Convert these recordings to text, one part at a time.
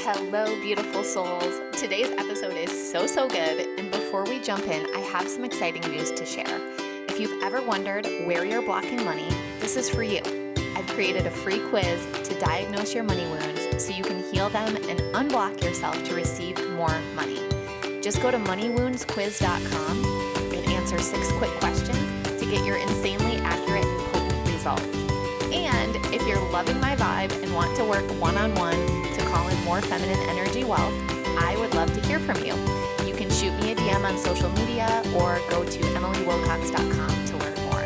Hello, beautiful souls. Today's episode is so good. And before we jump in, I have some exciting news to share. If you've ever wondered where you're blocking money, this is for you. I've created a free quiz to diagnose your money wounds so you can heal them and unblock yourself to receive more money. Just go to moneywoundsquiz.com and answer 6 quick questions to get your insanely accurate and potent results. And if you're loving my vibe and want to work one-on-one to call in more feminine energy wealth, I would love to hear from you. You can shoot me a DM on social media or go to emilywilcox.com to learn more.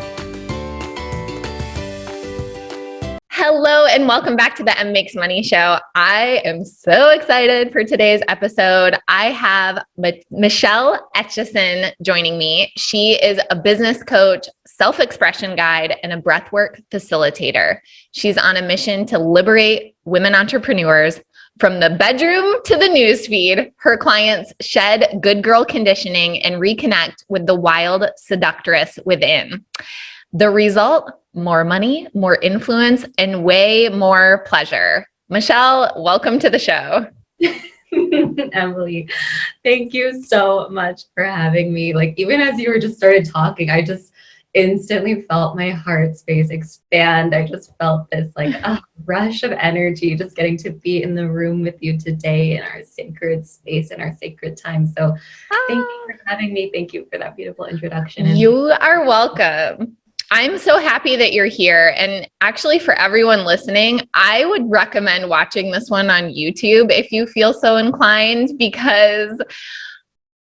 Hello and welcome back to the M Makes Money Show. I am so excited for today's episode. I have Michelle Etchison joining me. She is a business coach, self-expression guide, and a breathwork facilitator. She's on a mission to liberate women entrepreneurs from the bedroom to the newsfeed. Her clients shed good girl conditioning and reconnect with the wild seductress within. The result, more money, more influence, and way more pleasure. Michelle, welcome to the show. Emily, thank you so much for having me. Like, even as you were just started talking, I just instantly felt my heart space expand. I just felt this like a rush of energy just getting to be in the room with you today in our sacred space and our sacred time. So thank you for having me. Thank you for that beautiful introduction. You are welcome. I'm so happy that you're here. And actually, for everyone listening, I would recommend watching this one on YouTube if you feel so inclined, because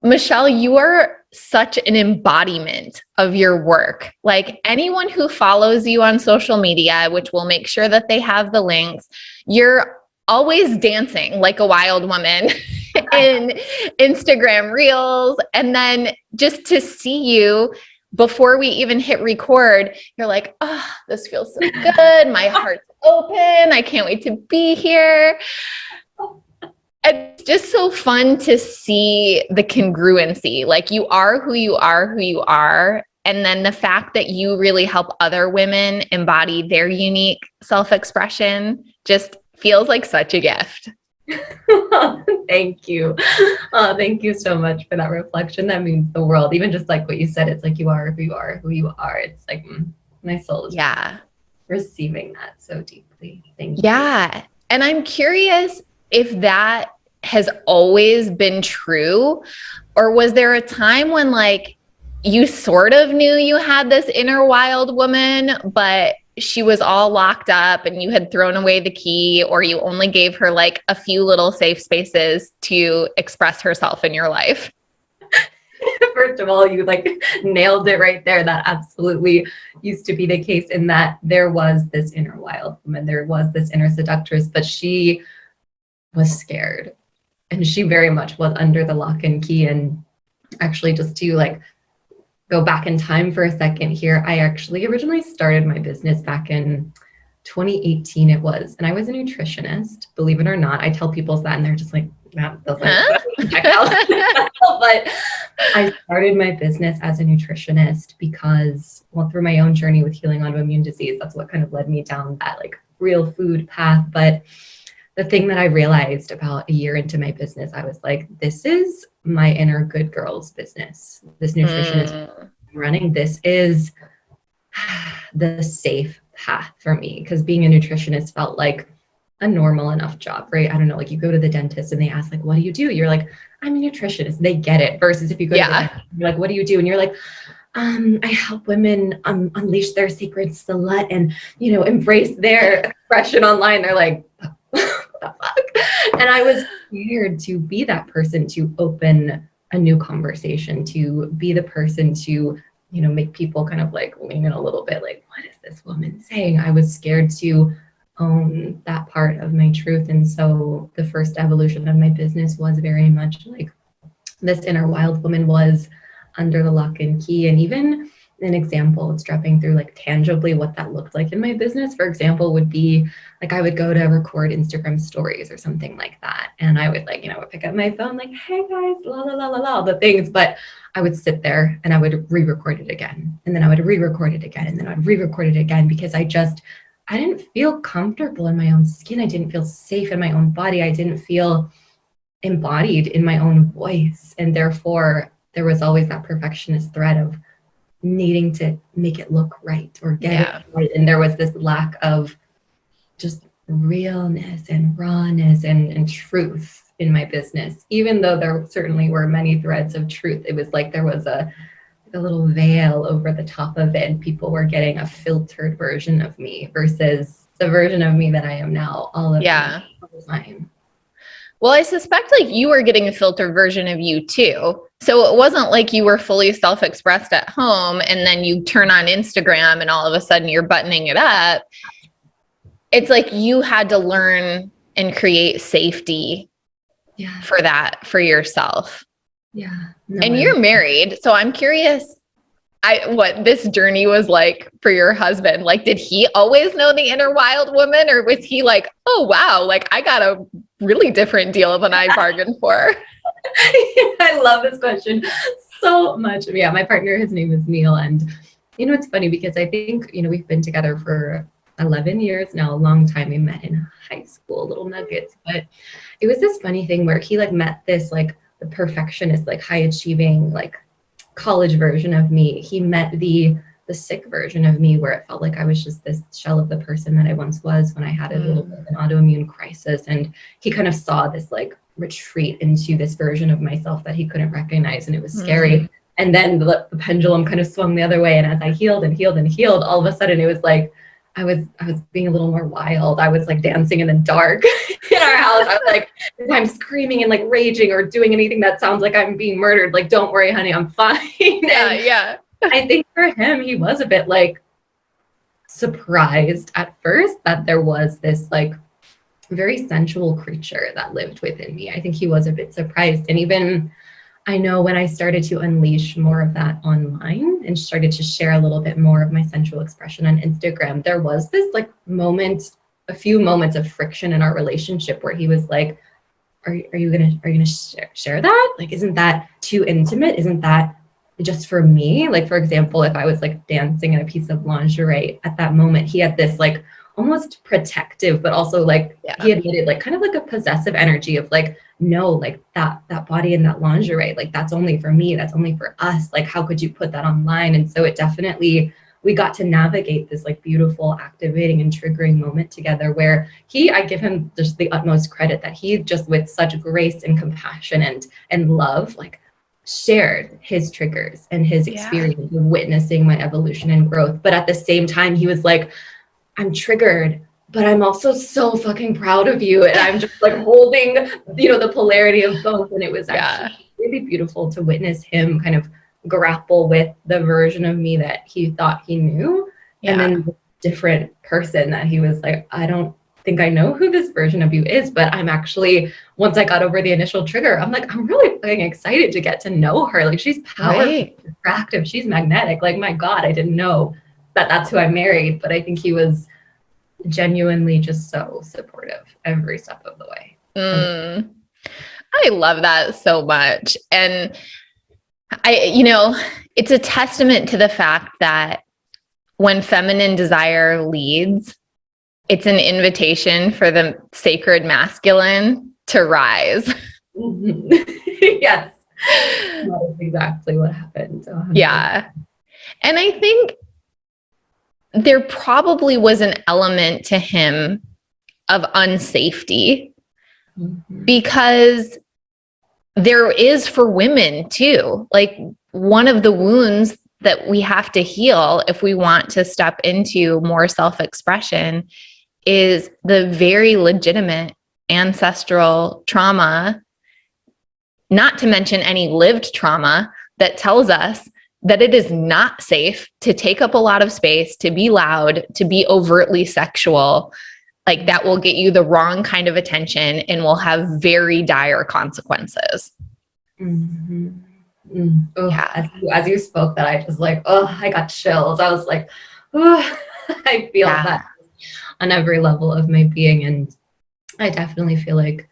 Michelle, you are such an embodiment of your work. Like, anyone who follows you on social media, which we'll make sure that they have the links, you're always dancing like a wild woman in Instagram Reels. And then just to see you before we even hit record, you're like, oh, this feels so good. My heart's open. I can't wait to be here. It's just so fun to see the congruency. Like, you are who you are, who you are. And then the fact that you really help other women embody their unique self-expression just feels like such a gift. Thank you. Thank you so much for that reflection. That means the world. Even just like what you said, it's like you are who you are, who you are. It's like my soul is receiving that so deeply. Thank you. Yeah. And I'm curious if that has always been true, or was there a time when like you sort of knew you had this inner wild woman, but she was all locked up and you had thrown away the key, or you only gave her like a few little safe spaces to express herself in your life? First of all, you like nailed it right there. That absolutely used to be the case, in that there was this inner wild woman, there was this inner seductress, but she was scared, and she very much was under the lock and key. And actually, just to like go back in time for a second here, I actually originally started my business back in 2018 it was, and I was a nutritionist, believe it or not. I tell people that and they're just like, that doesn't check out. But I started my business as a nutritionist because, well, through my own journey with healing autoimmune disease, that's what kind of led me down that like real food path. But the thing that I realized about a year into my business, I was like, this is my inner good girl's business. This nutritionist running, this is the safe path for me, because being a nutritionist felt like a normal enough job, right? I don't know, like you go to the dentist and they ask like, what do you do? You're like, I'm a nutritionist. They get it. Versus if you go to the dentist, you're like, what do you do? And you're like, I help women unleash their sacred slut and, you know, embrace their expression online. They're like, what the fuck? And I was scared to be that person, to open a new conversation, to be the person to, you know, make people kind of like lean in a little bit, like, what is this woman saying? I was scared to own that part of my truth. And so the first evolution of my business was very much like this inner wild woman was under the lock and key. And even an example, it's dropping through like tangibly what that looked like in my business, for example, would be like I would go to record Instagram stories or something like that. And I would like, you know, pick up my phone, like, hey guys, la, la, la, la, la, the things. But I would sit there and I would re-record it again. And then I would re-record it again. And then I'd re-record it again, because I just I didn't feel comfortable in my own skin. I didn't feel safe in my own body. I didn't feel embodied in my own voice. And therefore, there was always that perfectionist thread of needing to make it look right or get it right. And there was this lack of just realness and rawness and truth in my business. Even though there certainly were many threads of truth, it was like there was a little veil over the top of it, and people were getting a filtered version of me versus the version of me that I am now all of the time. Well, I suspect like you were getting a filtered version of you too. So it wasn't like you were fully self-expressed at home and then you turn on Instagram and all of a sudden you're buttoning it up. It's like you had to learn and create safety for that, for yourself. Yeah. No, and you're married. So I'm curious what this journey was like for your husband. Like, did he always know the inner wild woman, or was he like, oh, wow, like I got a really different deal than I bargained for? I love this question so much. Yeah, my partner, his name is Neil. And, it's funny because I think, we've been together for 11 years now, a long time. We met in high school, little nuggets. But it was this funny thing where he like met this like the perfectionist, like high achieving, like college version of me. He met the sick version of me where it felt like I was just this shell of the person that I once was when I had a little bit of an autoimmune crisis. And he kind of saw this like retreat into this version of myself that he couldn't recognize. And it was scary. And then the pendulum kind of swung the other way. And as I healed and healed and healed, all of a sudden it was like, I was being a little more wild. I was like dancing in the dark in our house. I was like, if I'm screaming and like raging or doing anything that sounds like I'm being murdered, like, don't worry, honey, I'm fine. Yeah. I think for him, he was a bit like surprised at first that there was this like very sensual creature that lived within me. I think he was a bit surprised. And even I know when I started to unleash more of that online and started to share a little bit more of my sensual expression on Instagram, there was this like a few moments of friction in our relationship where he was like, are you gonna share that? Like, isn't that too intimate? Isn't that just for me? Like, for example, if I was like dancing in a piece of lingerie at that moment, he had this like almost protective, but also like he admitted like kind of like a possessive energy of like, no, like that body in that lingerie, like that's only for me, that's only for us. Like, how could you put that online? And so it definitely, we got to navigate this like beautiful, activating and triggering moment together where I give him just the utmost credit that he just with such grace and compassion and love, like shared his triggers and his experience of witnessing my evolution and growth. But at the same time, he was like, I'm triggered, but I'm also so fucking proud of you. And I'm just like holding, the polarity of both. And it was actually really beautiful to witness him kind of grapple with the version of me that he thought he knew. And then the different person that he was like, I don't think I know who this version of you is, but I'm actually, once I got over the initial trigger, I'm like, I'm really fucking excited to get to know her. Like, she's powerful, attractive, she's magnetic. Like, my God, I didn't know that's who I married, but I think he was genuinely just so supportive every step of the way. I love that so much. And it's a testament to the fact that when feminine desire leads, it's an invitation for the sacred masculine to rise. Yes. That is exactly what happened. So yeah. And I think there probably was an element to him of unsafety because there is for women too. Like, one of the wounds that we have to heal if we want to step into more self-expression is the very legitimate ancestral trauma, not to mention any lived trauma that tells us that it is not safe to take up a lot of space, to be loud, to be overtly sexual. Like, that will get you the wrong kind of attention and will have very dire consequences. As you spoke that, I just like, I got chills. I was like, I feel that on every level of my being. And I definitely feel like,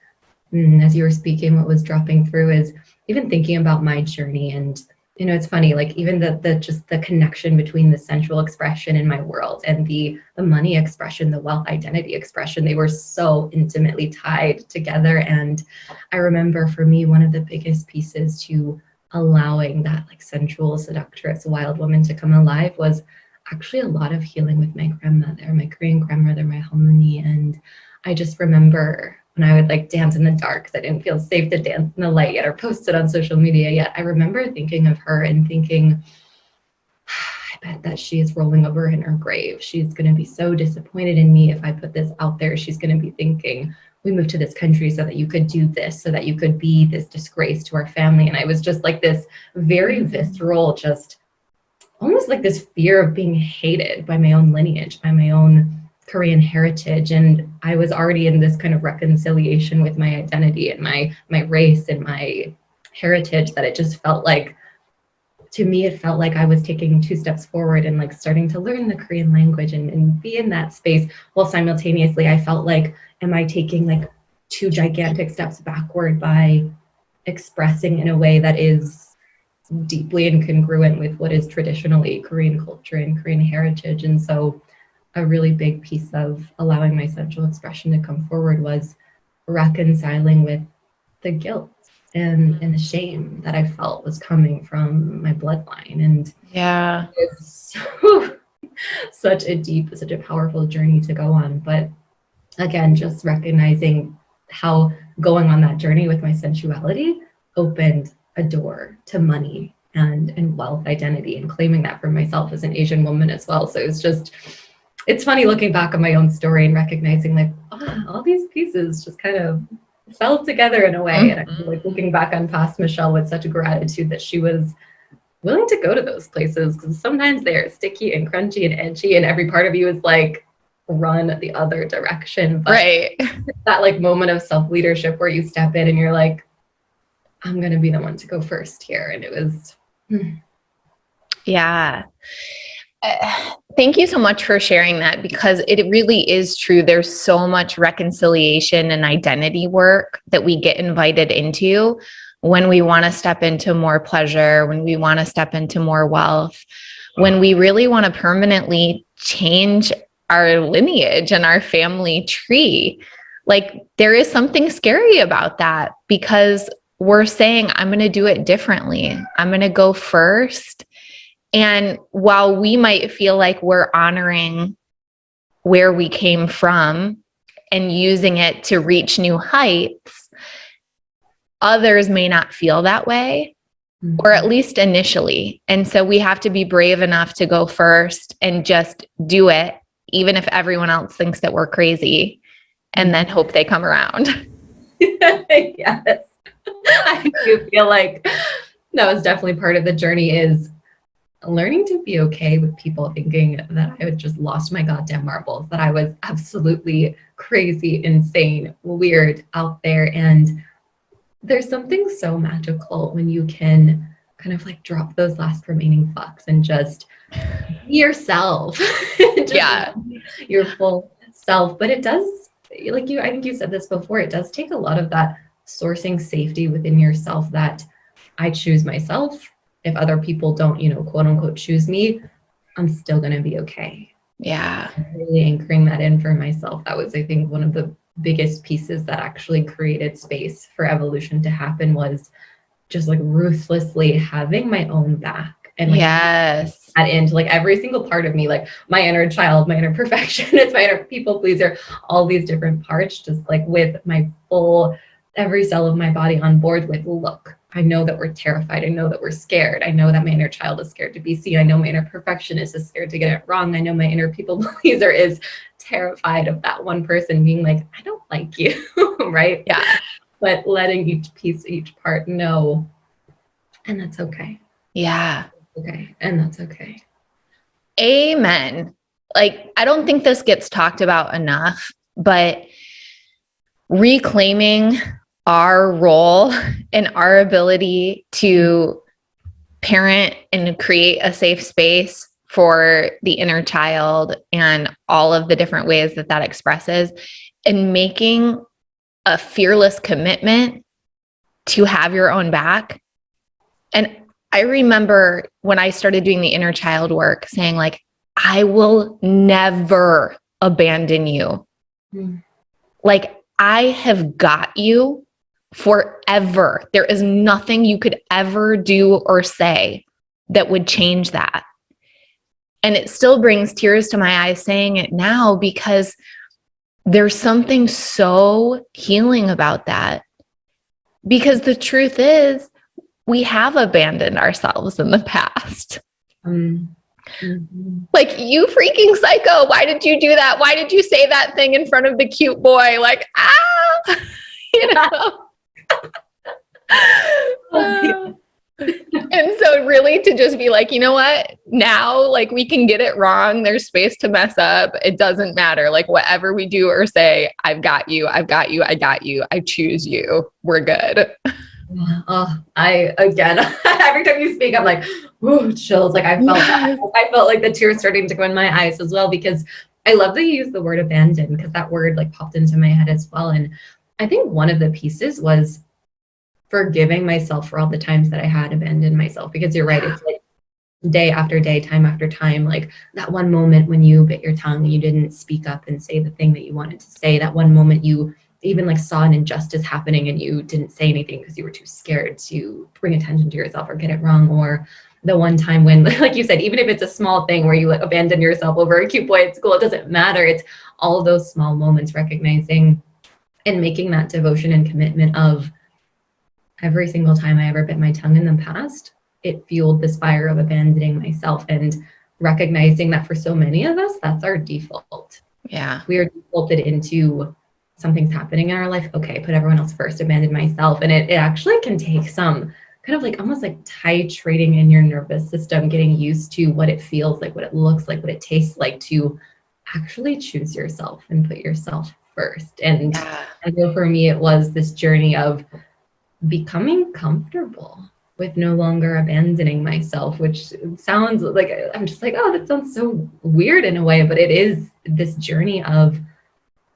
as you were speaking, what was dropping through is even thinking about my journey and You know, it's funny, like even the just the connection between the sensual expression in my world and the money expression, the wealth identity expression, they were so intimately tied together. And I remember for me, one of the biggest pieces to allowing that like sensual seductress, wild woman to come alive was actually a lot of healing with my grandmother, my Korean grandmother, my harmony. And I just remember when I would like dance in the dark because I didn't feel safe to dance in the light yet or post it on social media yet. I remember thinking of her and thinking, I bet that she is rolling over in her grave. She's going to be so disappointed in me if I put this out there. She's going to be thinking, we moved to this country so that you could do this, so that you could be this disgrace to our family. And I was just like this very visceral, just almost like this fear of being hated by my own lineage, by my own Korean heritage. And I was already in this kind of reconciliation with my identity and my race and my heritage, that it just felt like, to me, it felt like I was taking 2 steps forward and like starting to learn the Korean language and be in that space, while simultaneously I felt like, am I taking like 2 gigantic steps backward by expressing in a way that is deeply incongruent with what is traditionally Korean culture and Korean heritage? And so a really big piece of allowing my sensual expression to come forward was reconciling with the guilt and the shame that I felt was coming from my bloodline. And Yeah. it's such a deep, such a powerful journey to go on. But again, just recognizing how going on that journey with my sensuality opened a door to money and wealth identity, and claiming that for myself as an Asian woman as well. So it's funny looking back on my own story and recognizing like, all these pieces just kind of fell together in a way. And I'm like looking back on past Michelle with such a gratitude that she was willing to go to those places, because sometimes they're sticky and crunchy and edgy and every part of you is like, run the other direction. But Right. that like moment of self-leadership where you step in and you're like, I'm going to be the one to go first here. And it was... Yeah. Thank you so much for sharing that, because it really is true. There's so much reconciliation and identity work that we get invited into when we want to step into more pleasure, when we want to step into more wealth, when we really want to permanently change our lineage and our family tree. Like, there is something scary about that, because we're saying, I'm going to do it differently. I'm going to go first. And while we might feel like we're honoring where we came from and using it to reach new heights, others may not feel that way, or at least initially. And so we have to be brave enough to go first and just do it, even if everyone else thinks that we're crazy, and then hope they come around. Yes. I do feel like that was definitely part of the journey, is learning to be okay with people thinking that I had just lost my goddamn marbles, that I was absolutely crazy, insane, weird, out there. And there's something so magical when you can kind of like drop those last remaining fucks and just be yourself. Yeah. Your full self. But it does, like I think you said this before, it does take a lot of that sourcing safety within yourself, that I choose myself. If other people don't, quote unquote, choose me, I'm still going to be okay. Yeah. Really anchoring that in for myself. That was, I think, one of the biggest pieces that actually created space for evolution to happen, was just like ruthlessly having my own back. And like, yes, that into like every single part of me, like my inner child, my inner perfectionist, my inner people pleaser, all these different parts, just like with my full, every cell of my body on board with, look, I know that we're terrified. I know that we're scared. I know that my inner child is scared to be seen. I know my inner perfectionist is scared to get it wrong. I know my inner people pleaser is terrified of that one person being like, I don't like you, right? Yeah. But letting each piece, each part know, and that's okay. Yeah. Okay. And that's okay. Amen. Like, I don't think this gets talked about enough, but reclaiming our role and our ability to parent and create a safe space for the inner child and all of the different ways that expresses, and making a fearless commitment to have your own back. And I remember when I started doing the inner child work saying like, I will never abandon you. Like, I have got you forever. There is nothing you could ever do or say that would change that. And it still brings tears to my eyes saying it now, because there's something so healing about that. Because the truth is, we have abandoned ourselves in the past. Like, you freaking psycho. Why did you do that? Why did you say that thing in front of the cute boy? Like, you know? And so really to just be like, you know what? Now, like, we can get it wrong. There's space to mess up. It doesn't matter. Like, whatever we do or say, I've got you. I've got you. I got you. I choose you. We're good. Again, every time you speak, I'm like, ooh, chills. Like I felt like the tears starting to go in my eyes as well, because I love that you use the word abandon, because that word like popped into my head as well. And I think one of the pieces was forgiving myself for all the times that I had abandoned myself, because you're right. It's like day after day, time after time, like that one moment when you bit your tongue and you didn't speak up and say the thing that you wanted to say, that one moment you even like saw an injustice happening and you didn't say anything because you were too scared to bring attention to yourself or get it wrong. Or the one time when, like you said, even if it's a small thing where you like abandon yourself over a cute boy at school, it doesn't matter. It's all of those small moments, recognizing and making that devotion and commitment of every single time I ever bit my tongue in the past, it fueled this fire of abandoning myself, and recognizing that for so many of us, that's our default. Yeah. We are defaulted into something's happening in our life. Okay, put everyone else first, abandon myself. And it actually can take some kind of like almost like titrating in your nervous system, getting used to what it feels like, what it looks like, what it tastes like to actually choose yourself and put yourself first. And I know for me, it was this journey of becoming comfortable with no longer abandoning myself, which sounds like, I'm just like, oh, that sounds so weird in a way, but it is this journey of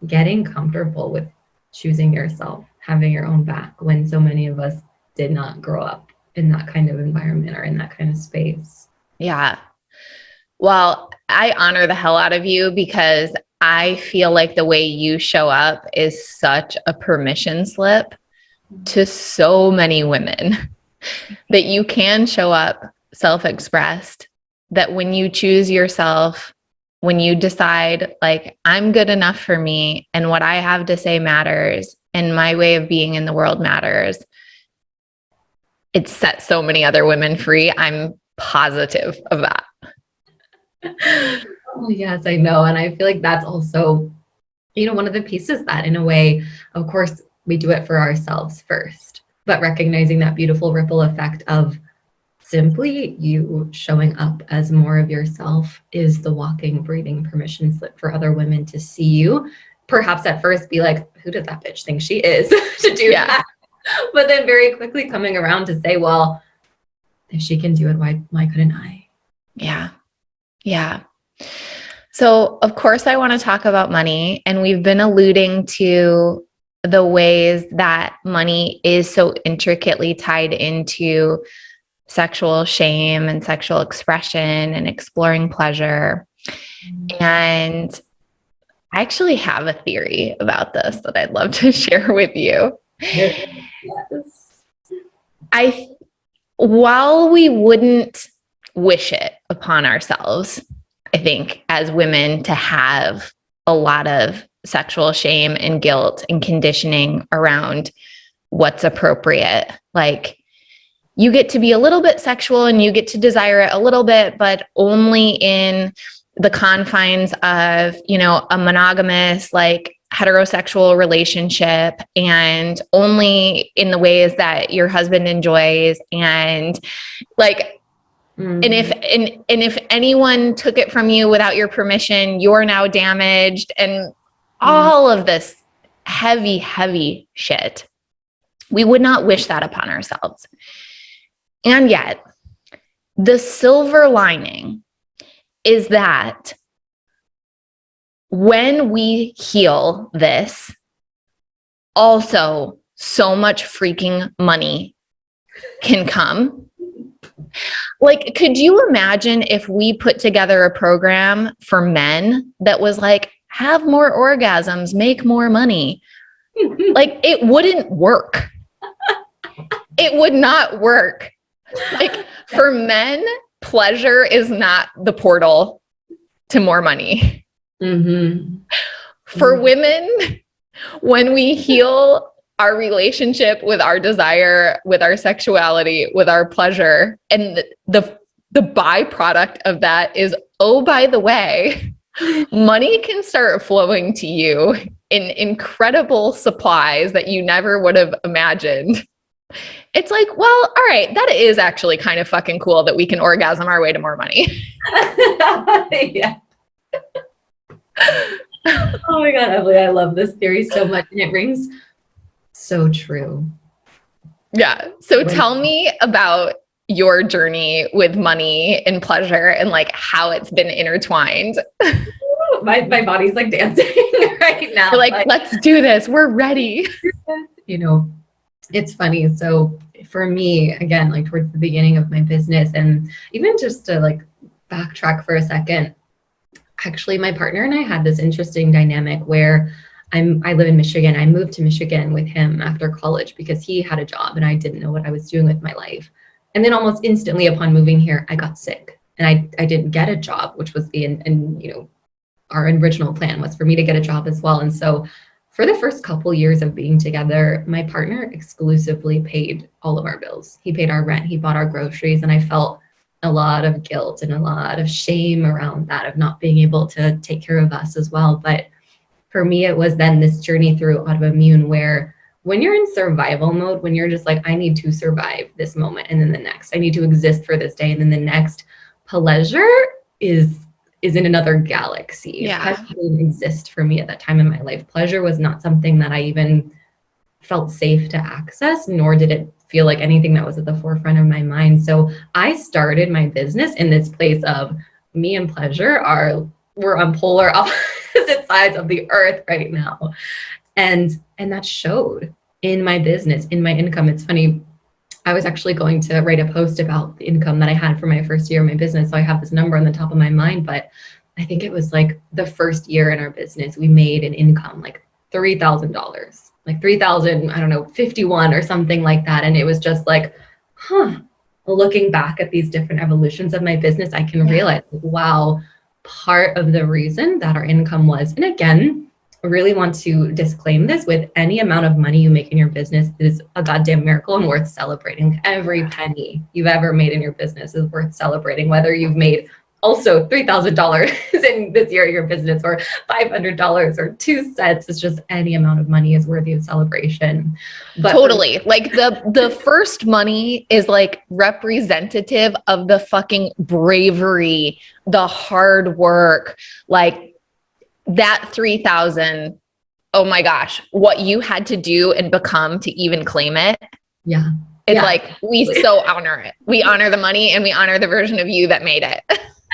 getting comfortable with choosing yourself, having your own back, when so many of us did not grow up in that kind of environment or in that kind of space. Yeah. Well, I honor the hell out of you, because I feel like the way you show up is such a permission slip to so many women that you can show up self-expressed, that when you choose yourself, when you decide like, I'm good enough for me and what I have to say matters and my way of being in the world matters, it sets so many other women free. I'm positive of that. Oh, yes, I know. And I feel like that's also, one of the pieces that in a way, of course, we do it for ourselves first, but recognizing that beautiful ripple effect of simply you showing up as more of yourself is the walking, breathing permission slip for other women to see you. Perhaps at first be like, who does that bitch think she is to do that? But then very quickly coming around to say, well, if she can do it, why couldn't I? Yeah. Yeah. So of course I want to talk about money, and we've been alluding to the ways that money is so intricately tied into sexual shame and sexual expression and exploring pleasure. And I actually have a theory about this that I'd love to share with you. Yes. While we wouldn't wish it upon ourselves, I think, as women, to have a lot of sexual shame and guilt and conditioning around what's appropriate. Like, you get to be a little bit sexual and you get to desire it a little bit, but only in the confines of, a monogamous, like, heterosexual relationship, and only in the ways that your husband enjoys. And like, and if anyone took it from you without your permission, you're now damaged, and all of this heavy, heavy shit. We would not wish that upon ourselves. And yet, the silver lining is that when we heal this, also so much freaking money can come Like, could you imagine if we put together a program for men that was like, have more orgasms, make more money? Like, it wouldn't work. It would not work. Like, for men, pleasure is not the portal to more money. Mm-hmm. For women, when we heal our relationship with our desire, with our sexuality, with our pleasure, and the byproduct of that is, oh, by the way, money can start flowing to you in incredible supplies that you never would have imagined. It's like, well, all right, that is actually kind of fucking cool that we can orgasm our way to more money. Yeah. Oh my God, Emily, I love this theory so much. And it rings so true. Yeah. So tell me about your journey with money and pleasure and like how it's been intertwined. My body's like dancing right now. You're like, let's do this. We're ready. You know, it's funny. So for me, again, like towards the beginning of my business, and even just to like backtrack for a second, actually my partner and I had this interesting dynamic where I live in Michigan. I moved to Michigan with him after college because he had a job and I didn't know what I was doing with my life. And then almost instantly upon moving here, I got sick and I didn't get a job, which was and you know, our original plan was for me to get a job as well. And so for the first couple years of being together, my partner exclusively paid all of our bills. He paid our rent, he bought our groceries, and I felt a lot of guilt and a lot of shame around that, of not being able to take care of us as well. But for me, it was then this journey through autoimmune where when you're in survival mode, when you're just like, I need to survive this moment and then the next, I need to exist for this day and then the next, pleasure is in another galaxy. Yeah. Pleasure didn't exist for me at that time in my life. Pleasure was not something that I even felt safe to access, nor did it feel like anything that was at the forefront of my mind. So I started my business in this place of me and pleasure we're on polar opposite sides of the earth right now. And that showed in my business, in my income. It's funny, I was actually going to write a post about the income that I had for my first year of my business. So I have this number on the top of my mind, but I think it was like the first year in our business, we made an income like $3,000, like 3,000, I don't know, 51 or something like that. And it was just like, looking back at these different evolutions of my business, I can realize, wow, part of the reason that our income was, and again, I really want to disclaim this, with any amount of money you make in your business is a goddamn miracle and worth celebrating. Every penny you've ever made in your business is worth celebrating, whether you've made also $3,000 in this year of your business or $500 or 2 cents. It's just any amount of money is worthy of celebration. But totally. Like the first money is like representative of the fucking bravery, the hard work, like that 3,000. Oh my gosh, what you had to do and become to even claim it. Yeah. It's like, we so honor it. We honor the money and we honor the version of you that made it.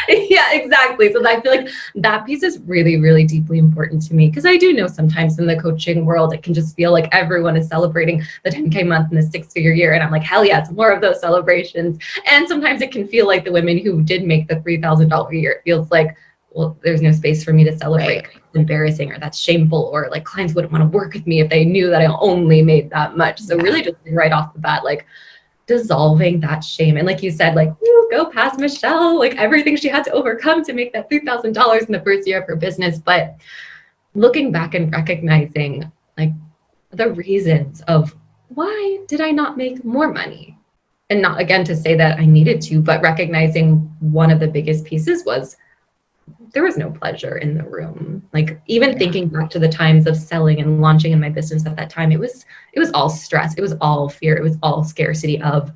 Yeah, exactly. So I feel like that piece is really, really deeply important to me, because I do know sometimes in the coaching world, it can just feel like everyone is celebrating the 10K month and the 6-figure year. And I'm like, hell yes, more of those celebrations. And sometimes it can feel like the women who did make the $3,000 a year, it feels like, well, there's no space for me to celebrate. Right. It's embarrassing, or that's shameful, or like clients wouldn't want to work with me if they knew that I only made that much. So really just right off the bat, like dissolving that shame. And like you said, like, go past Michelle, like everything she had to overcome to make that $3,000 in the first year of her business. But looking back and recognizing like the reasons of why did I not make more money? And not again to say that I needed to, but recognizing one of the biggest pieces was there was no pleasure in the room. Like even thinking back to the times of selling and launching in my business at that time, it was all stress. It was all fear. It was all scarcity of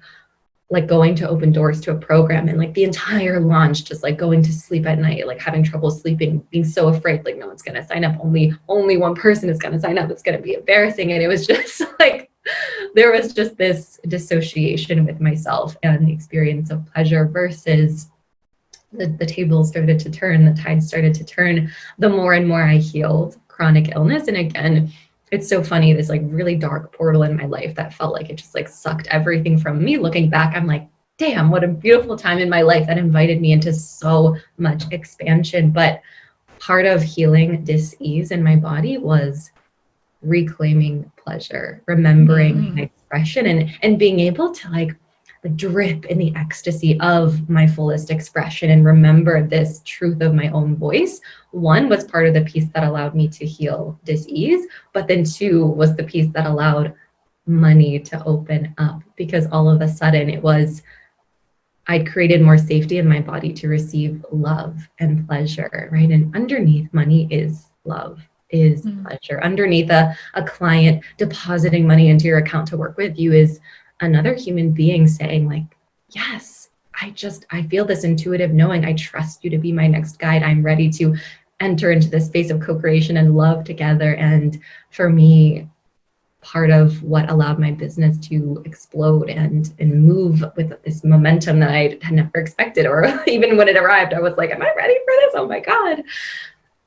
like going to open doors to a program, and like the entire launch, just like going to sleep at night, like having trouble sleeping, being so afraid, like no one's going to sign up. Only one person is going to sign up. It's going to be embarrassing. And it was just like, there was just this dissociation with myself and the experience of pleasure versus the tables started to turn, the tide started to turn, the more and more I healed chronic illness. And again, it's so funny, this like really dark portal in my life that felt like it just like sucked everything from me. Looking back, I'm like, damn, what a beautiful time in my life that invited me into so much expansion. But part of healing dis-ease in my body was reclaiming pleasure, remembering my expression, and being able to like drip in the ecstasy of my fullest expression and remember this truth of my own voice. One was part of the piece that allowed me to heal dis-ease, but then two was the piece that allowed money to open up, because all of a sudden it was, I'd created more safety in my body to receive love and pleasure, right? And underneath money is love, is pleasure. Underneath a client depositing money into your account to work with you is another human being saying like, yes, I feel this intuitive knowing, I trust you to be my next guide. I'm ready to enter into this space of co-creation and love together. And for me, part of what allowed my business to explode and move with this momentum that I had never expected, or even when it arrived, I was like, am I ready for this? Oh my God.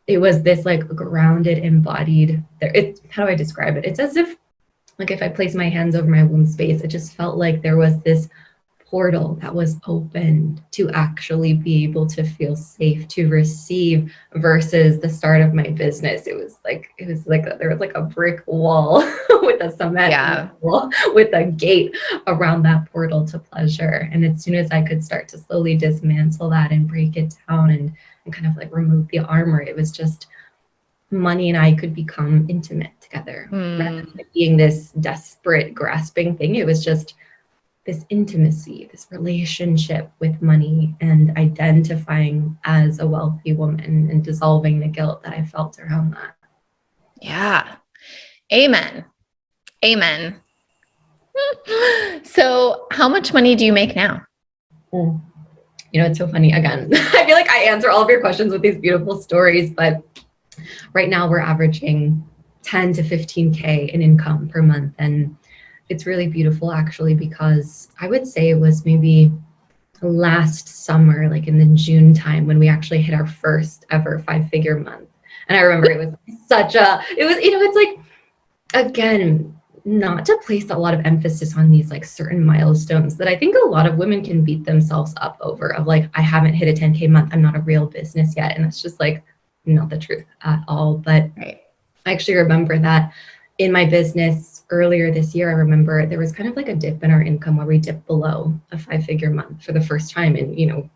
It was this like grounded, embodied, how do I describe it? It's as if, like if I place my hands over my womb space, it just felt like there was this portal that was opened to actually be able to feel safe to receive, versus the start of my business. It was like there was like a brick wall with a cement wall with a gate around that portal to pleasure. And as soon as I could start to slowly dismantle that and break it down and kind of like remove the armor, it was just money and I could become intimate together. Rather than being this desperate grasping thing, it was just this intimacy, this relationship with money, and identifying as a wealthy woman and dissolving the guilt that I felt around that. Yeah. Amen. Amen. So how much money do you make now? You know, it's so funny. Again, I feel like I answer all of your questions with these beautiful stories, but right now we're averaging 10 to 15K in income per month. And it's really beautiful actually, because I would say it was maybe last summer, like in the June time, when we actually hit our first ever 5-figure month. And I remember it was it's like, again, not to place a lot of emphasis on these like certain milestones that I think a lot of women can beat themselves up over, of like, I haven't hit a 10K month, I'm not a real business yet. And that's just like not the truth at all. But I actually remember that in my business earlier this year, I remember there was kind of like a dip in our income where we dipped below a 5-figure month for the first time in,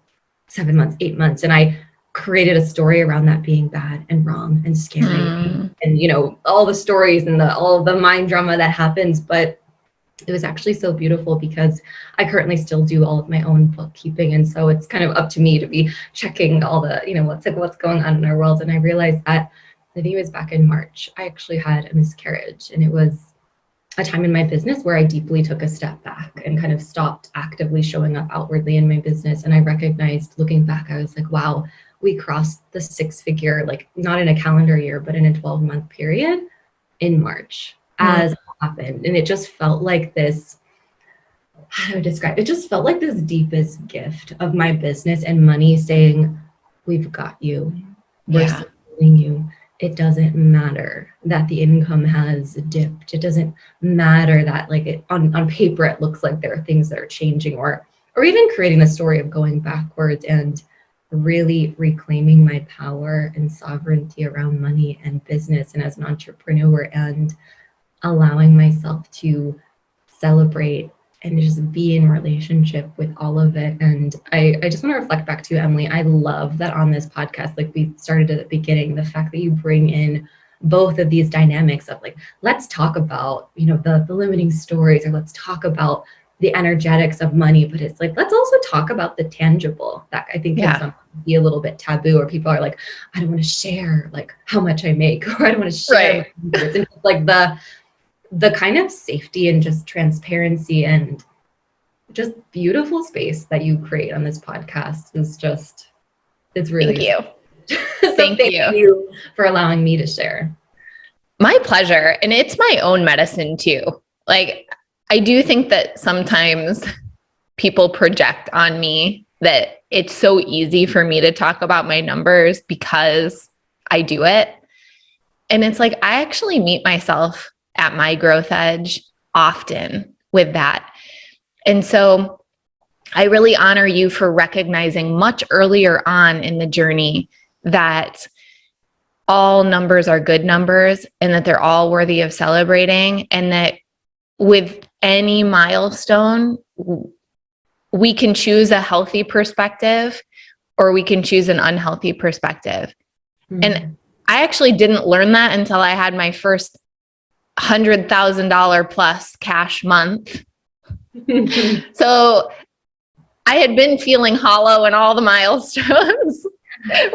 7 months, 8 months. And I created a story around that being bad and wrong and scary and, all the stories and all the mind drama that happens. But it was actually so beautiful because I currently still do all of my own bookkeeping. And so it's kind of up to me to be checking all the, what's going on in our world. And I realized that I think it was back in March, I actually had a miscarriage, and it was a time in my business where I deeply took a step back and kind of stopped actively showing up outwardly in my business. And I recognized, looking back, I was like, wow, we crossed the 6-figure, like not in a calendar year, but in a 12-month period in March as it happened. And it just felt like this, how do I describe it? It just felt like this deepest gift of my business and money saying, we've got you. We're supporting you. It doesn't matter that the income has dipped. It doesn't matter that like on paper, it looks like there are things that are changing, or even creating the story of going backwards and really reclaiming my power and sovereignty around money and business and as an entrepreneur, and allowing myself to celebrate and just be in relationship with all of it. And I just want to reflect back to you, Emily. I love that on this podcast, like we started at the beginning, the fact that you bring in both of these dynamics of like, let's talk about, the limiting stories, or let's talk about the energetics of money, but it's like, let's also talk about the tangible that I think can sometimes be a little bit taboo, or people are like, I don't want to share like how much I make, or I don't want to share my and it's like the kind of safety and just transparency and just beautiful space that you create on this podcast is just, it's really, thank you. So thank you for allowing me to share. My pleasure. And it's my own medicine too. Like, I do think that sometimes people project on me that it's so easy for me to talk about my numbers because I do it. And it's like, I actually meet myself at my growth edge often with that. And so I really honor you for recognizing much earlier on in the journey that all numbers are good numbers and that they're all worthy of celebrating, and that with any milestone, we can choose a healthy perspective or we can choose an unhealthy perspective. Mm-hmm. And I actually didn't learn that until I had my first $100,000 plus cash month. So I had been feeling hollow in all the milestones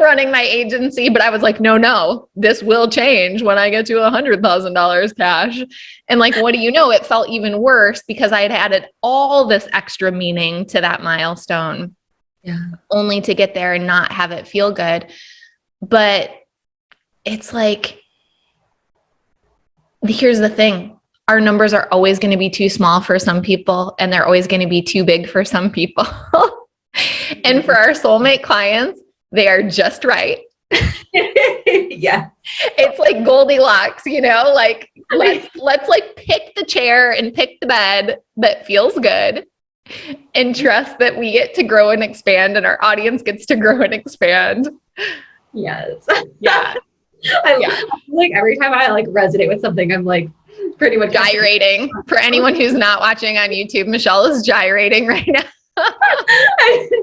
running my agency, but I was like, no, this will change when I get to $100,000 cash. And like, what do you know? It felt even worse because I had added all this extra meaning to that milestone, only to get there and not have it feel good. But it's like, here's the thing. Our numbers are always going to be too small for some people, and they're always going to be too big for some people. And for our soulmate clients, they are just right. Yeah. It's like Goldilocks, like let's like pick the chair and pick the bed that feels good and trust that we get to grow and expand and our audience gets to grow and expand. Yes. Yeah. Like every time I like resonate with something, I'm like pretty much gyrating. For anyone who's not watching on YouTube, Michelle is gyrating right now.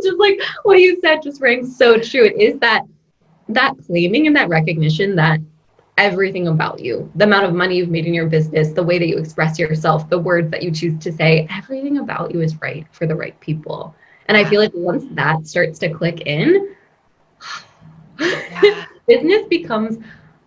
Just like what you said just rang so true. It is that claiming and that recognition that everything about you, the amount of money you've made in your business, the way that you express yourself, the words that you choose to say, everything about you is right for the right people. And I feel like once that starts to click in, business becomes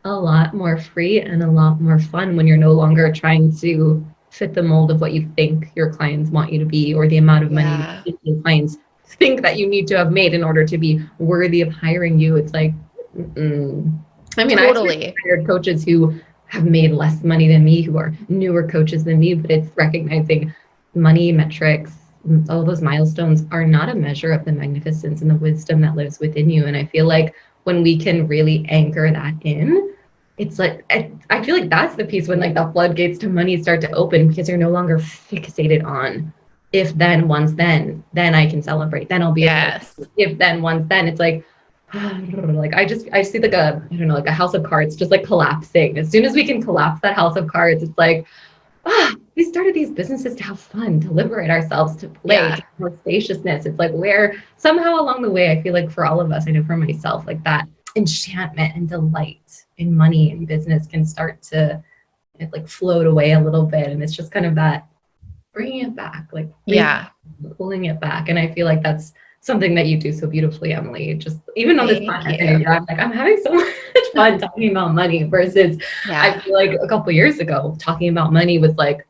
a lot more free and a lot more fun when you're no longer trying to fit the mold of what you think your clients want you to be, or the amount of money your clients think that you need to have made in order to be worthy of hiring you. It's like, I mean, totally. I've hired coaches who have made less money than me, who are newer coaches than me, but it's recognizing money, metrics, all those milestones are not a measure of the magnificence and the wisdom that lives within you. And I feel like when we can really anchor that in, it's like, I feel like that's the piece when like the floodgates to money start to open, because you're no longer fixated on if then, once then I can celebrate, then I'll be if then, once then. It's like, like I see like like a house of cards just like collapsing. As soon as we can collapse that house of cards, it's like, we started these businesses to have fun, to liberate ourselves, to play, to have more spaciousness. It's like where somehow along the way, I feel like for all of us, I know for myself, like that enchantment and delight in money and business can start to like float away a little bit. And it's just kind of that bringing it back, like pulling it back. And I feel like that's something that you do so beautifully, Emily. Just even on this podcast, I'm like, I'm having so much fun talking about money versus I feel like a couple of years ago, talking about money was like,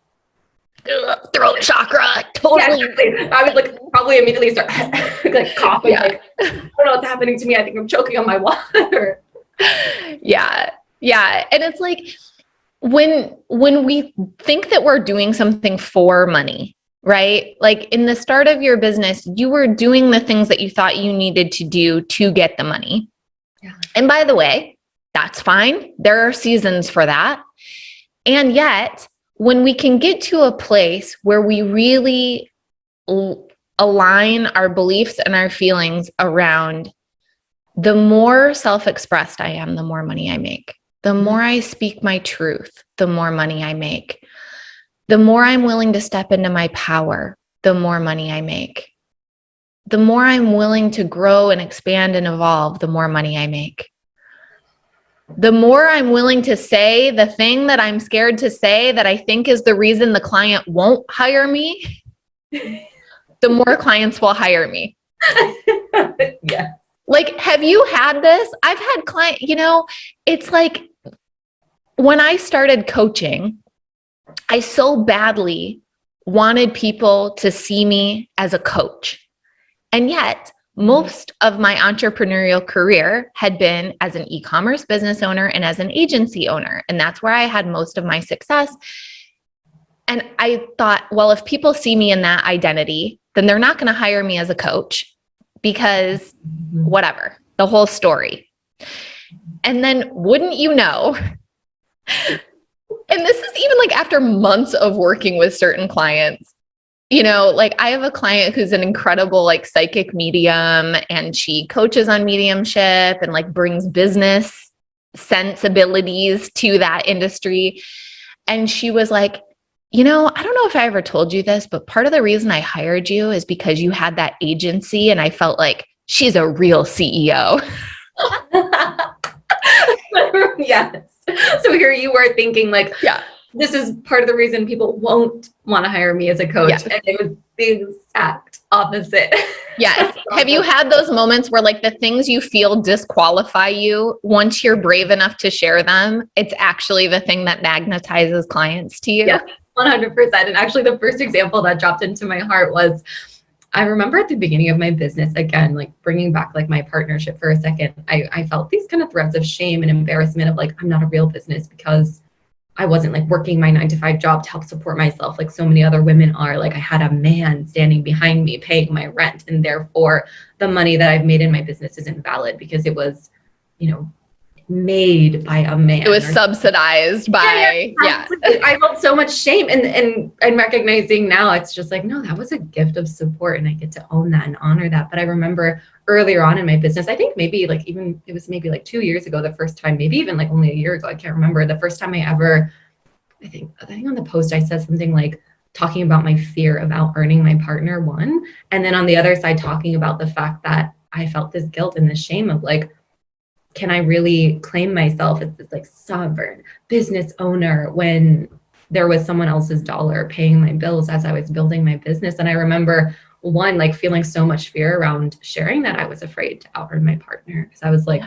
throat chakra, totally. Yeah, I would like probably immediately start like coughing, like, I don't know what's happening to me. I think I'm choking on my water. Yeah. And it's like, when we think that we're doing something for money, right? Like in the start of your business, you were doing the things that you thought you needed to do to get the money. Yeah. And by the way, that's fine. There are seasons for that. And yet, when we can get to a place where we really align our beliefs and our feelings around the more self-expressed I am, the more money I make. The more I speak my truth, the more money I make. The more I'm willing to step into my power, the more money I make. The more I'm willing to grow and expand and evolve, the more money I make. The more I'm willing to say the thing that I'm scared to say that I think is the reason the client won't hire me, the more clients will hire me. Yeah. Like, have you had this? I've had clients, it's like when I started coaching, I so badly wanted people to see me as a coach. And yet, most of my entrepreneurial career had been as an e-commerce business owner and as an agency owner. And that's where I had most of my success. And I thought, well, if people see me in that identity, then they're not going to hire me as a coach because whatever, the whole story. And then wouldn't you know, and this is even like after months of working with certain clients, like I have a client who's an incredible like psychic medium, and she coaches on mediumship and like brings business sensibilities to that industry. And she was like, I don't know if I ever told you this, but part of the reason I hired you is because you had that agency and I felt like she's a real CEO. Yes. So here you were thinking like, yeah, this is part of the reason people won't want to hire me as a coach. Yes. And it was the exact opposite. Yes. Have you had those moments where like the things you feel disqualify you, once you're brave enough to share them, it's actually the thing that magnetizes clients to you? Yeah, 100%. And actually the first example that dropped into my heart was, I remember at the beginning of my business, again, like bringing back like my partnership for a second, I felt these kind of threads of shame and embarrassment of like, I'm not a real business because I wasn't like working my 9-to-5 job to help support myself like so many other women are. Like I had a man standing behind me paying my rent, and therefore the money that I've made in my business isn't valid because it was, made by a man. It was subsidized by, I felt so much shame and recognizing now it's just like, no, that was a gift of support and I get to own that and honor that. But I remember earlier on in my business, I think maybe like even it was maybe like 2 years ago, the first time, maybe even like only a year ago, I can't remember, the first time I think on the post I said something like talking about my fear of out earning my partner, one, and then on the other side talking about the fact that I felt this guilt and this shame of like, can I really claim myself as this like sovereign business owner when there was someone else's dollar paying my bills as I was building my business? And I remember one, like feeling so much fear around sharing that I was afraid to out earn my partner. Because I was like,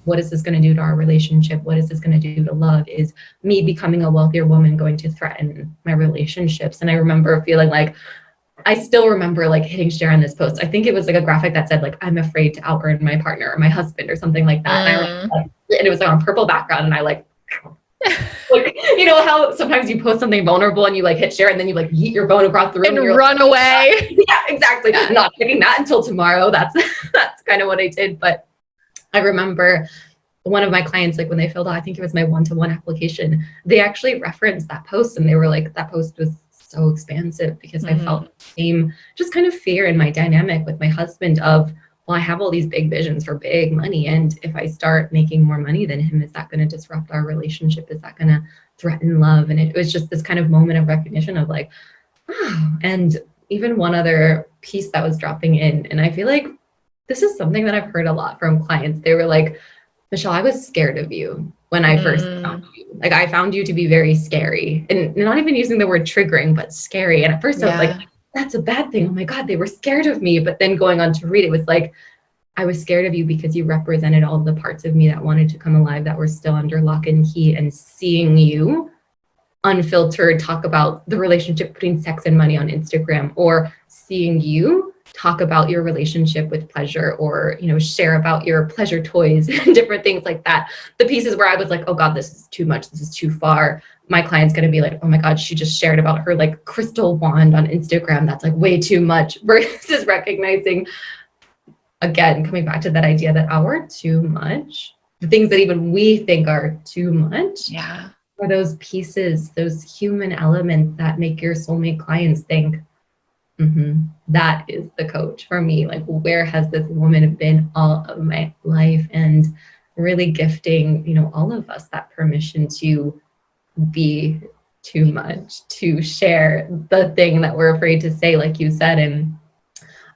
what is this going to do to our relationship? What is this going to do to love? Is me becoming a wealthier woman going to threaten my relationships? And I remember feeling like, I still remember like hitting share on this post. I think it was like a graphic that said like, I'm afraid to out earn my partner or my husband or something like that. And it was like on purple background. And I like, how sometimes you post something vulnerable and you like hit share and then you like yeet your phone across the room and run away. Yeah, exactly. I'm not hitting that until tomorrow. That's kind of what I did. But I remember one of my clients, like when they filled out, I think it was my one-to-one application, they actually referenced that post and they were like, that post was so expansive because I felt the same just kind of fear in my dynamic with my husband of, well, I have all these big visions for big money. And if I start making more money than him, is that going to disrupt our relationship? Is that going to threaten love? And it was just this kind of moment of recognition of like, and even one other piece that was dropping in. And I feel like this is something that I've heard a lot from clients. They were like, Michelle, I was scared of you when I first found you. Like I found you to be very scary, and not even using the word triggering, but scary. And at first I was like, that's a bad thing. Oh my God, they were scared of me. But then going on to read, it was like, I was scared of you because you represented all the parts of me that wanted to come alive, that were still under lock and key. And seeing you unfiltered talk about the relationship between sex and money on Instagram, or seeing you talk about your relationship with pleasure, or, share about your pleasure toys and different things like that. The pieces where I was like, oh God, this is too much. This is too far. My client's going to be like, oh my God, she just shared about her like crystal wand on Instagram. That's like way too much, versus recognizing, again, coming back to that idea that our too much, the things that even we think are too much, are those pieces, those human elements that make your soulmate clients think, that is the coach for me. Like, where has this woman been all of my life? And really gifting, all of us that permission to be too much, to share the thing that we're afraid to say, like you said. And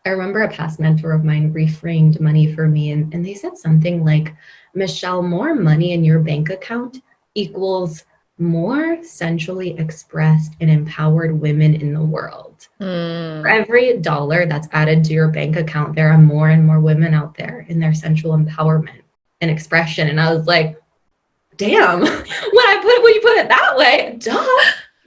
I remember a past mentor of mine reframed money for me. And they said something like, Michelle, more money in your bank account equals more sensually expressed and empowered women in the world. For every dollar that's added to your bank account, there are more and more women out there in their sensual empowerment and expression. And I was like, damn, when you put it that way,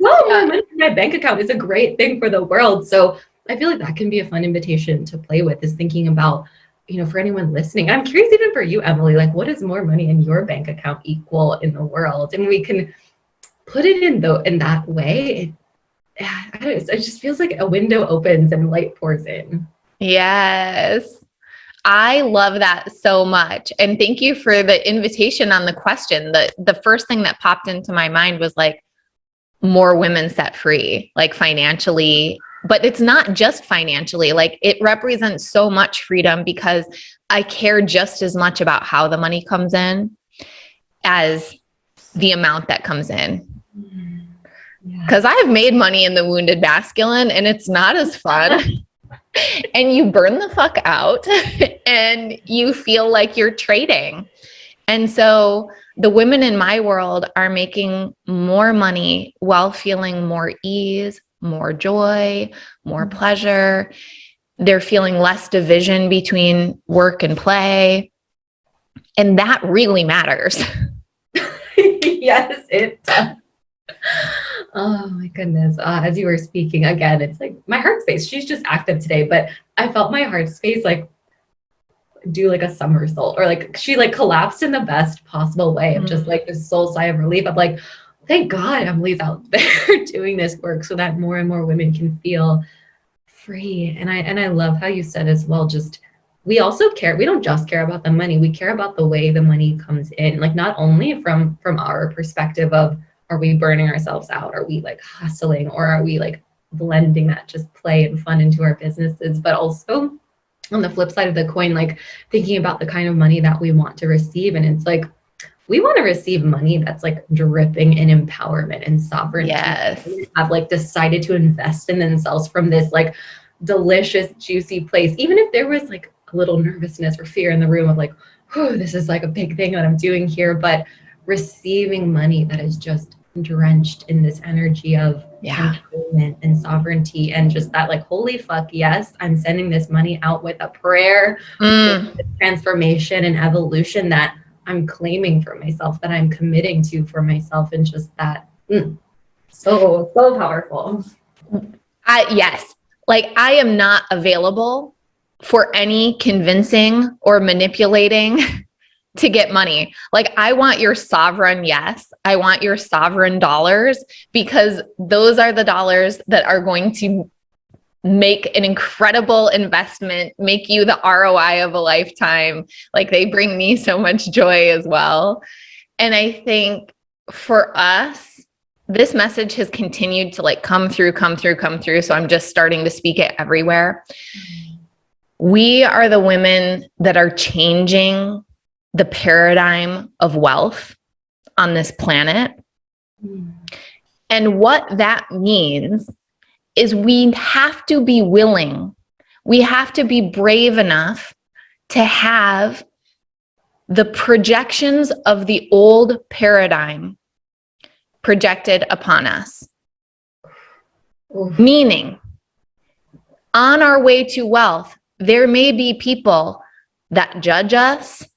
more money in my bank account is a great thing for the world. So I feel like that can be a fun invitation to play with, is thinking about, for anyone listening. And I'm curious even for you, Emily, like, what does more money in your bank account equal in the world? And we can put it in that way. It just feels like a window opens and light pours in. Yes. I love that so much. And thank you for the invitation on the question. The first thing that popped into my mind was like, more women set free, like financially but it's not just financially. Like it represents so much freedom because I care just as much about how the money comes in as the amount that comes in. Because I've made money in the wounded masculine and it's not as fun. And you burn the fuck out and you feel like you're trading. And so the women in my world are making more money while feeling more ease, more joy, more pleasure. They're feeling less division between work and play. And that really matters. Yes, it does. Oh my goodness. As you were speaking again, it's like my heart space. She's just active today, but I felt my heart space like do like a somersault, or like she like collapsed in the best possible way of just like this soul sigh of relief. I'm like, thank God Emily's out there doing this work so that more and more women can feel free. And I love how you said as well, just we also care. We don't just care about the money. We care about the way the money comes in. Like not only from our perspective of, are we burning ourselves out? Are we like hustling, or are we like blending that just play and fun into our businesses? But also on the flip side of the coin, like thinking about the kind of money that we want to receive. And it's like, we want to receive money that's like dripping in empowerment and sovereignty. Yes. Have like decided to invest in themselves from this like delicious, juicy place. Even if there was like a little nervousness or fear in the room of like, oh, this is like a big thing that I'm doing here, but receiving money that is just drenched in this energy of empowerment and sovereignty, and just that like, holy fuck, yes, I'm sending this money out with a prayer, transformation and evolution that I'm claiming for myself, that I'm committing to for myself, and just that so powerful. Yes, like I am not available for any convincing or manipulating to get money. Like I want your sovereign yes. I want your sovereign dollars, because those are the dollars that are going to make an incredible investment, make you the ROI of a lifetime. Like they bring me so much joy as well. And I think for us, this message has continued to like come through. So I'm just starting to speak it everywhere. We are the women that are changing the paradigm of wealth on this planet. And what that means is we have to be willing, we have to be brave enough to have the projections of the old paradigm projected upon us. Meaning, on our way to wealth, there may be people that judge us,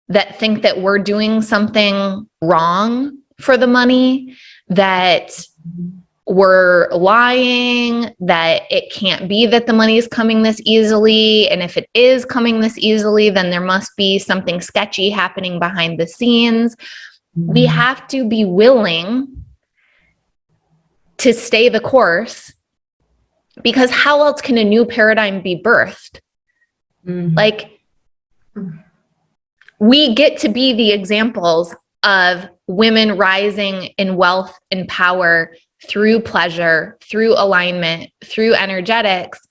that think that we're doing something wrong for the money, that we're lying, that it can't be that the money is coming this easily. And if it is coming this easily, then there must be something sketchy happening behind the scenes. We have to be willing to stay the course, because how else can a new paradigm be birthed? Like, we get to be the examples of women rising in wealth and power through pleasure, through alignment, through energetics,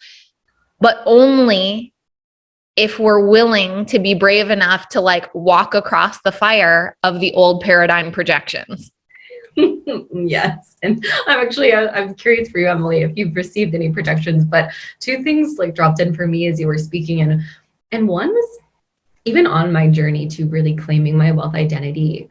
but only if we're willing to be brave enough to like walk across the fire of the old paradigm projections. Yes. And I'm curious for you, Emily, if you've received any projections, but two things like dropped in for me as you were speaking. And one was, even on my journey to really claiming my wealth identity,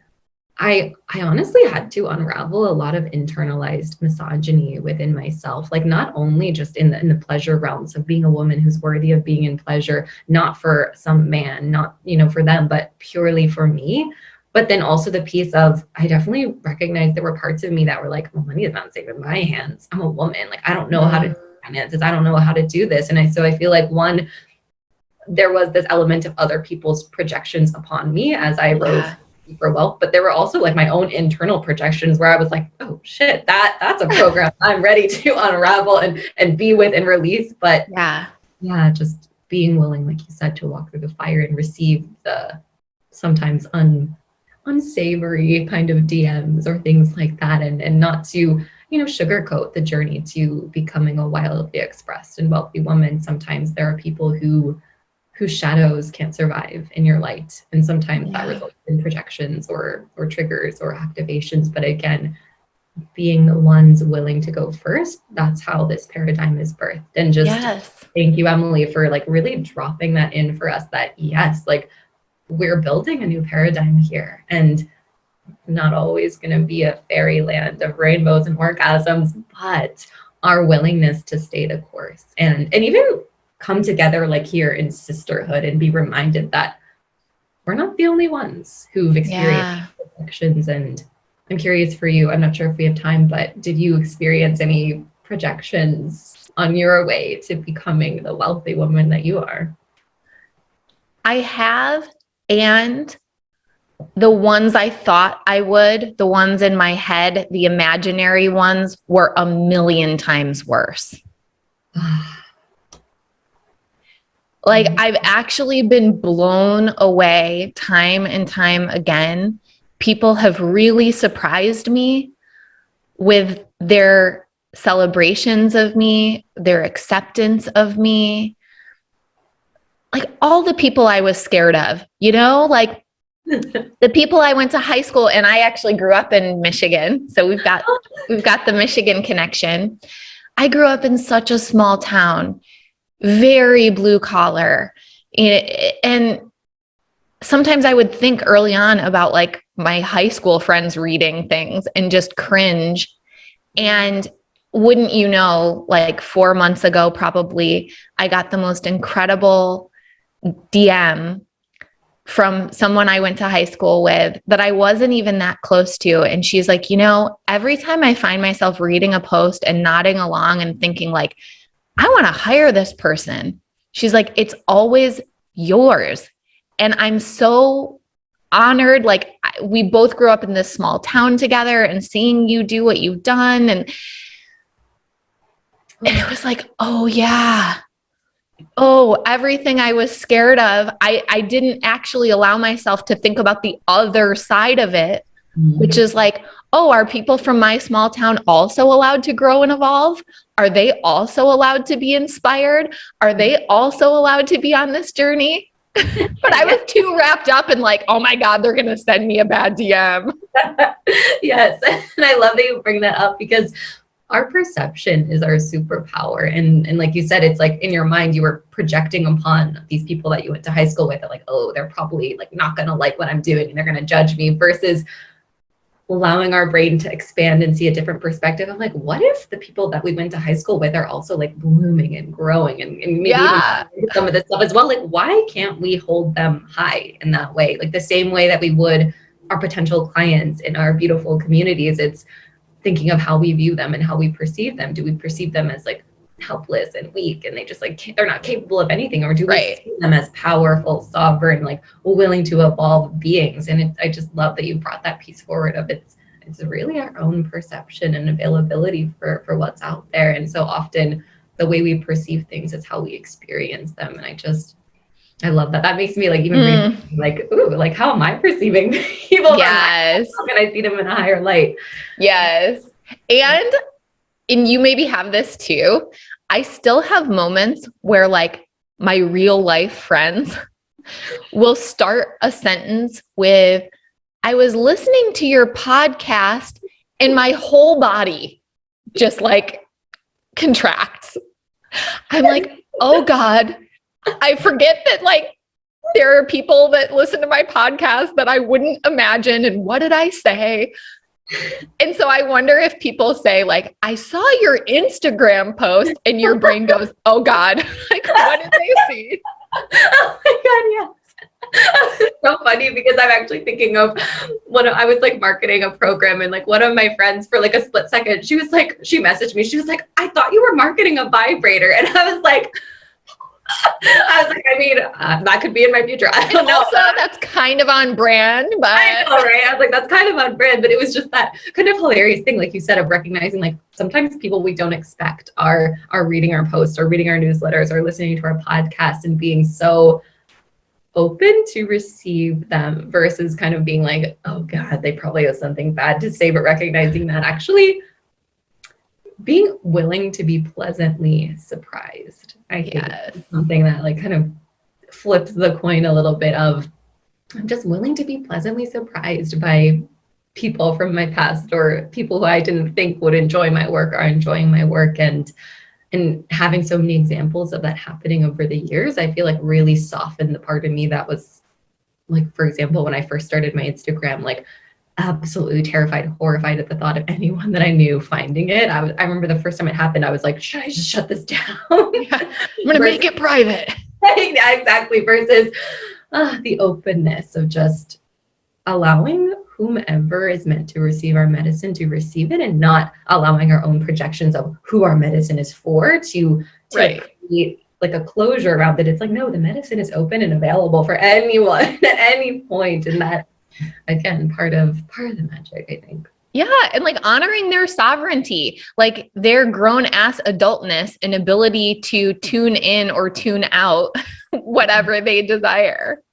I honestly had to unravel a lot of internalized misogyny within myself, like not only just in the pleasure realms of being a woman who's worthy of being in pleasure, not for some man, not, for them, but purely for me. But then also the piece of, I definitely recognized there were parts of me that were like, well, money is not safe in my hands. I'm a woman. Like, I don't know how to do finances. I don't know how to do this. And so I feel like there was this element of other people's projections upon me as I rose for wealth, but there were also like my own internal projections where I was like, oh shit, that's a program I'm ready to unravel and be with and release. But just being willing, like you said, to walk through the fire and receive the sometimes unsavory kind of DMs or things like that, and not to sugarcoat the journey to becoming a wildly expressed and wealthy woman. Sometimes there are people whose shadows can't survive in your light. And sometimes that results in projections or triggers or activations. But again, being the ones willing to go first, that's how this paradigm is birthed. And just thank you, Emily, for like really dropping that in for us, that yes, like we're building a new paradigm here, and not always going to be a fairyland of rainbows and orgasms, but our willingness to stay the course and even come together like here in sisterhood and be reminded that we're not the only ones who've experienced projections. And I'm curious for you, I'm not sure if we have time, but did you experience any projections on your way to becoming the wealthy woman that you are? I have, and the ones I thought I would, the ones in my head, the imaginary ones, were a million times worse. Like, I've actually been blown away time and time again. People have really surprised me with their celebrations of me, their acceptance of me. Like, all the people I was scared of, like the people I went to high school, and I actually grew up in Michigan. So we've got the Michigan connection. I grew up in such a small town, very blue collar. And sometimes I would think early on about like my high school friends reading things and just cringe. And wouldn't you know, like 4 months ago, probably, I got the most incredible DM from someone I went to high school with that I wasn't even that close to. And she's like, every time I find myself reading a post and nodding along and thinking like, I want to hire this person. She's like, it's always yours. And I'm so honored. Like, we both grew up in this small town together, and seeing you do what you've done. And it was like, oh yeah. Oh, everything I was scared of. I didn't actually allow myself to think about the other side of it, which is like, oh, are people from my small town also allowed to grow and evolve? Are they also allowed to be inspired? Are they also allowed to be on this journey? But I was too wrapped up in like, oh my God, they're going to send me a bad DM. Yes. And I love that you bring that up, because our perception is our superpower. And like you said, it's like in your mind, you were projecting upon these people that you went to high school with, and like, oh, they're probably like not going to like what I'm doing and they're going to judge me, versus allowing our brain to expand and see a different perspective. I'm like, what if the people that we went to high school with are also like blooming and growing and maybe even some of this stuff as well? Like, why can't we hold them high in that way? Like the same way that we would our potential clients in our beautiful communities. It's thinking of how we view them and how we perceive them. Do we perceive them as like helpless and weak and they just like, they're not capable of anything? Or do we see them as powerful, sovereign, like willing to evolve beings? And I just love that you brought that piece forward of it's really our own perception and availability for what's out there. And so often the way we perceive things is how we experience them. And I love that. That makes me like even like, ooh, like how am I perceiving people? Yes. How can I see them in a higher light? Yes. And you maybe have this too. I still have moments where like my real life friends will start a sentence with, I was listening to your podcast and my whole body just like contracts. I'm like, oh God, I forget that like there are people that listen to my podcast that I wouldn't imagine. And what did I say? And so I wonder if people say like, I saw your Instagram post, and your brain goes, oh God, like what did they see? Oh my God, yes. It's so funny because I'm actually thinking of when I was like marketing a program, and like one of my friends for like a split second, she messaged me. She was like, I thought you were marketing a vibrator. And I was like, I mean, that could be in my future. I don't know. Also, that's kind of on brand, but I know, right? I was like, that's kind of on brand, but it was just that kind of hilarious thing, like you said, of recognizing like sometimes people we don't expect are reading our posts or reading our newsletters or listening to our podcast and being so open to receive them versus kind of being like, oh God, they probably have something bad to say, but recognizing that actually being willing to be pleasantly surprised. I think Yes. it's something that like kind of flips the coin a little bit of, I'm just willing to be pleasantly surprised by people from my past or people who I didn't think would enjoy my work are enjoying my work. And having so many examples of that happening over the years, I feel like really softened the part of me that was like, for example, when I first started my Instagram, like absolutely terrified, horrified at the thought of anyone that I knew finding it. I remember the first time it happened, I was like, should I just shut this down? Yeah, I'm going to make it private. Yeah, exactly. Versus the openness of just allowing whomever is meant to receive our medicine to receive it, and not allowing our own projections of who our medicine is for to create like a closure around it. It's like, no, the medicine is open and available for anyone at any point. And that, again, part of the magic, I think. Yeah. And like honoring their sovereignty, like their grown ass adultness and ability to tune in or tune out whatever they desire.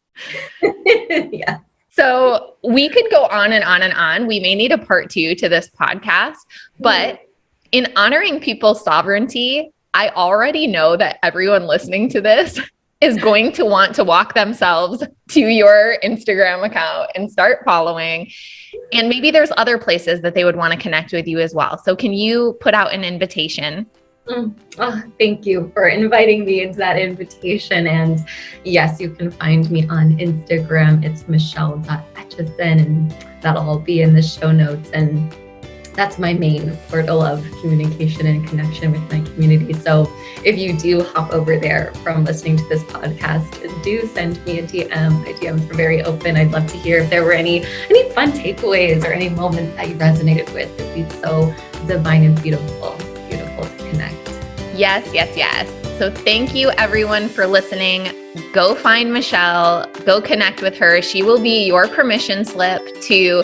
Yeah. So we could go on and on and on. We may need a part 2 to this podcast, but in honoring people's sovereignty, I already know that everyone listening to this is going to want to walk themselves to your Instagram account and start following. And maybe there's other places that they would want to connect with you as well. So can you put out an invitation? Thank you for inviting me into that invitation. And yes, you can find me on Instagram. It's michelle.etchison, and that'll all be in the show notes. And that's my main portal of communication and connection with my community. So if you do hop over there from listening to this podcast, do send me a DM. My DMs are very open. I'd love to hear if there were any fun takeaways or any moments that you resonated with. It'd be so divine and beautiful to connect. Yes, yes, yes. So thank you everyone for listening. Go find Michelle, go connect with her. She will be your permission slip to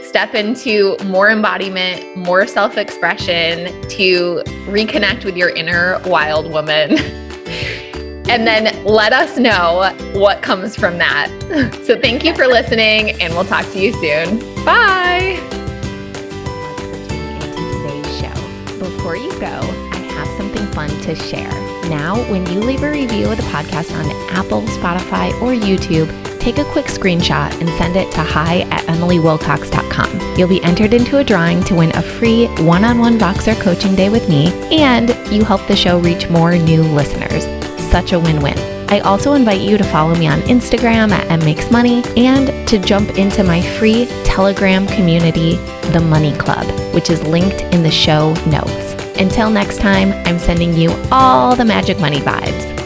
step into more embodiment, more self-expression, to reconnect with your inner wild woman. And then let us know what comes from that. So thank you for listening, and we'll talk to you soon. Bye. Today's show. Before you go, I have something fun to share. Now, when you leave a review of the podcast on Apple, Spotify, or YouTube, take a quick screenshot and send it to hi@emilywilcox.com. You'll be entered into a drawing to win a free one-on-one Voxer coaching day with me, and you help the show reach more new listeners. Such a win-win. I also invite you to follow me on Instagram at mmakesmoney, and to jump into my free Telegram community, The Money Club, which is linked in the show notes. Until next time, I'm sending you all the magic money vibes.